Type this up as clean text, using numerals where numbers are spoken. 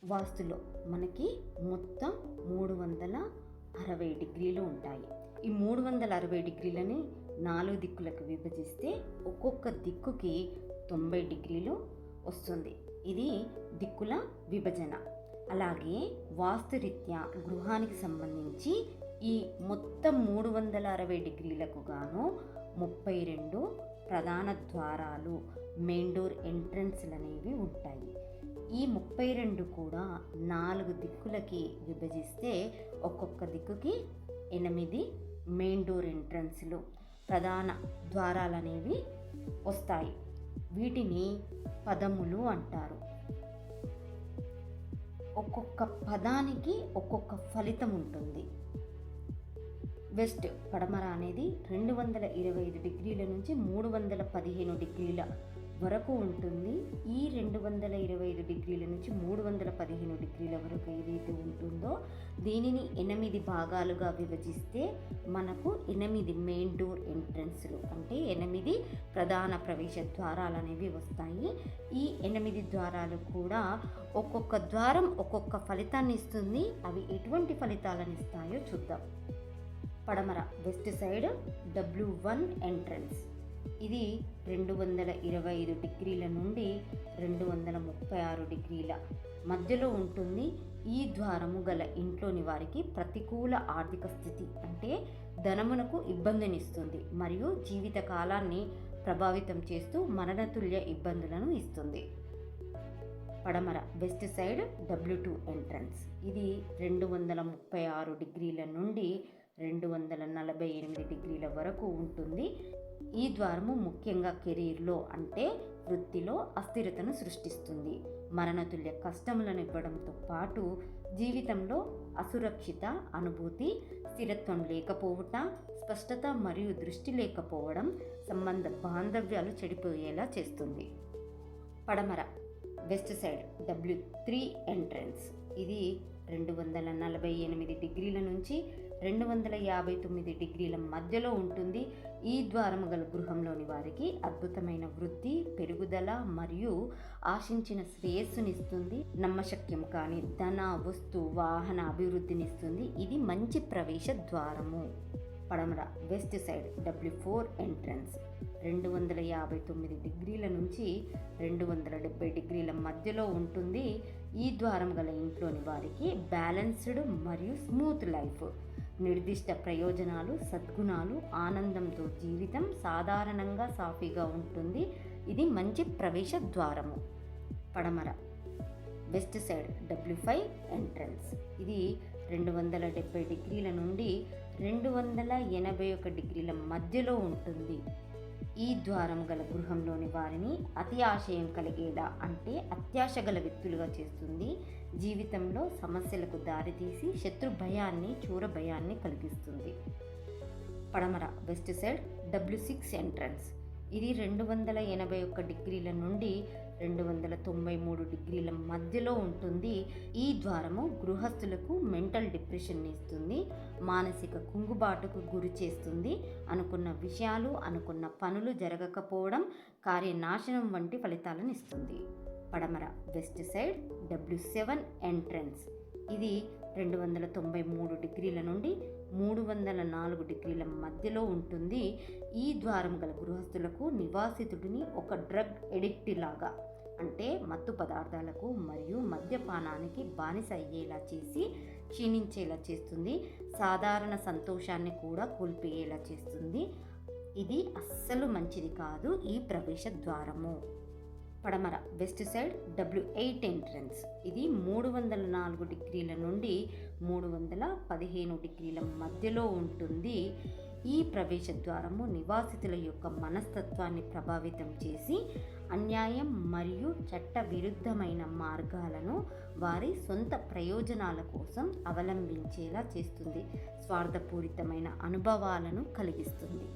వాస్తులో మనకి మొత్తం 360 డిగ్రీలు ఉంటాయి. ఈ 360 డిగ్రీలని 4 దిక్కులకు విభజిస్తే ఒక్కొక్క దిక్కుకి 90 డిగ్రీలు వస్తుంది. ఇది దిక్కుల విభజన. అలాగే వాస్తురీత్యా గృహానికి సంబంధించి ఈ మొత్తం 360 డిగ్రీలకు గాను 32 ప్రధాన ద్వారాలు, మెయిన్ డోర్ ఎంట్రన్స్లు అనేవి ఉంటాయి. ఈ 32 కూడా 4 దిక్కులకి విభజిస్తే ఒక్కొక్క దిక్కుకి 8 మెయిన్ డోర్ ఎంట్రన్స్లు, ప్రధాన ద్వారాలు అనేవి వస్తాయి. వీటిని పదములు అంటారు. ఒక్కొక్క పదానికి ఒక్కొక్క ఫలితం ఉంటుంది. వెస్ట్ పడమర అనేది 225 డిగ్రీల నుంచి 315 డిగ్రీల వరకు ఉంటుంది. ఈ 225 డిగ్రీల నుంచి 315 డిగ్రీల వరకు ఏదైతే ఉంటుందో దీనిని 8 భాగాలుగా విభజిస్తే మనకు 8 మెయిన్ డోర్ ఎంట్రన్స్లు అంటే 8 ప్రధాన ప్రవేశ ద్వారాలు అనేవి వస్తాయి. ఈ 8 ద్వారాలు కూడా ఒక్కొక్క ద్వారం ఒక్కొక్క ఫలితాన్ని ఇస్తుంది. అవి ఎటువంటి ఫలితాలను ఇస్తాయో చూద్దాం. పడమర వెస్ట్ సైడ్ W1 ఎంట్రన్స్. ఇది 225 డిగ్రీల నుండి 236 డిగ్రీల మధ్యలో ఉంటుంది. ఈ ద్వారము గల ఇంట్లోని వారికి ప్రతికూల ఆర్థిక స్థితి అంటే ధనమునకు ఇబ్బందినిస్తుంది మరియు జీవిత కాలాన్ని ప్రభావితం చేస్తూ మరణతుల్య ఇబ్బందులను ఇస్తుంది. పడమర వెస్ట్ సైడ్ W2 ఎంట్రన్స్. ఇది 236 డిగ్రీల నుండి 248 డిగ్రీల వరకు ఉంటుంది. ఈ ద్వారము ముఖ్యంగా కెరీర్లో అంటే వృత్తిలో అస్థిరతను సృష్టిస్తుంది. మరణతుల్య కష్టములను ఇవ్వడంతో పాటు జీవితంలో అసురక్షిత అనుభూతి, స్థిరత్వం లేకపోవట, స్పష్టత మరియు దృష్టి లేకపోవడం, సంబంధ బాంధవ్యాలు చెడిపోయేలా చేస్తుంది. పడమర వెస్ట్ సైడ్ W3 ఎంట్రన్స్. ఇది 248 డిగ్రీల నుంచి 259 డిగ్రీల మధ్యలో ఉంటుంది. ఈ ద్వారము గల గృహంలోని వారికి అద్భుతమైన వృద్ధి, పెరుగుదల మరియు ఆశించిన శ్రేయస్సునిస్తుంది. నమ్మశక్యం కానీ ధన, వస్తు, వాహన అభివృద్ధినిస్తుంది. ఇది మంచి ప్రవేశ ద్వారము. పడమర వెస్ట్ సైడ్ W4 ఎంట్రన్స్. 259 డిగ్రీల నుంచి 270 డిగ్రీల మధ్యలో ఉంటుంది. ఈ ద్వారం గల ఇంట్లోని వారికి బ్యాలెన్స్డ్ మరియు స్మూత్ లైఫ్, నిర్దిష్ట ప్రయోజనాలు, సద్గుణాలు, ఆనందంతో జీవితం సాధారణంగా సాఫీగా ఉంటుంది. ఇది మంచి ప్రవేశ ద్వారము. పడమర వెస్ట్ సైడ్ W5 ఎంట్రన్స్. ఇది 270 డిగ్రీల నుండి 281 డిగ్రీల మధ్యలో ఉంటుంది. ఈ ద్వారం గల గృహంలోని వారిని అతి ఆశయం కలిగేలా అంటే అత్యాశ గల వ్యక్తులుగా చేస్తుంది. జీవితంలో సమస్యలకు దారితీసి శత్రు భయాన్ని, చూర భయాన్ని కలిగిస్తుంది. పడమర వెస్ట్ సైడ్ W6 ఎంట్రన్స్. ఇది 281 డిగ్రీల నుండి 293 డిగ్రీల మధ్యలో ఉంటుంది. ఈ ద్వారము గృహస్థులకు మెంటల్ డిప్రెషన్ని ఇస్తుంది, మానసిక కుంగుబాటుకు గురి చేస్తుంది, అనుకున్న విషయాలు, అనుకున్న పనులు జరగకపోవడం, కార్యనాశనం వంటి ఫలితాలను ఇస్తుంది. పడమర వెస్ట్ సైడ్ W7 ఎంట్రన్స్. ఇది 293 డిగ్రీల నుండి 304 డిగ్రీల మధ్యలో ఉంటుంది. ఈ ద్వారం గల గృహస్థులకు నివాసితుడిని ఒక డ్రగ్ ఎడిక్ట్ లాగా అంటే మత్తు పదార్థాలకు మరియు మద్యపానానికి బానిస అయ్యేలా చేసి క్షీణించేలా చేస్తుంది. సాధారణ సంతోషాన్ని కూడా కోల్పోయేలా చేస్తుంది. ఇది అస్సలు మంచిది కాదు ఈ ప్రవేశ ద్వారము. పడమర వెస్ట్ సైడ్ W8 ఎంట్రన్స్. ఇది 304 డిగ్రీల నుండి 315 డిగ్రీల మధ్యలో ఉంటుంది. ఈ ప్రవేశ ద్వారము నివాసితుల యొక్క మనస్తత్వాన్ని ప్రభావితం చేసి అన్యాయం మరియు చట్ట విరుద్ధమైన మార్గాలను వారి సొంత ప్రయోజనాల కోసం అవలంబించేలా చేస్తుంది. స్వార్థపూరితమైన అనుభవాలను కలిగిస్తుంది.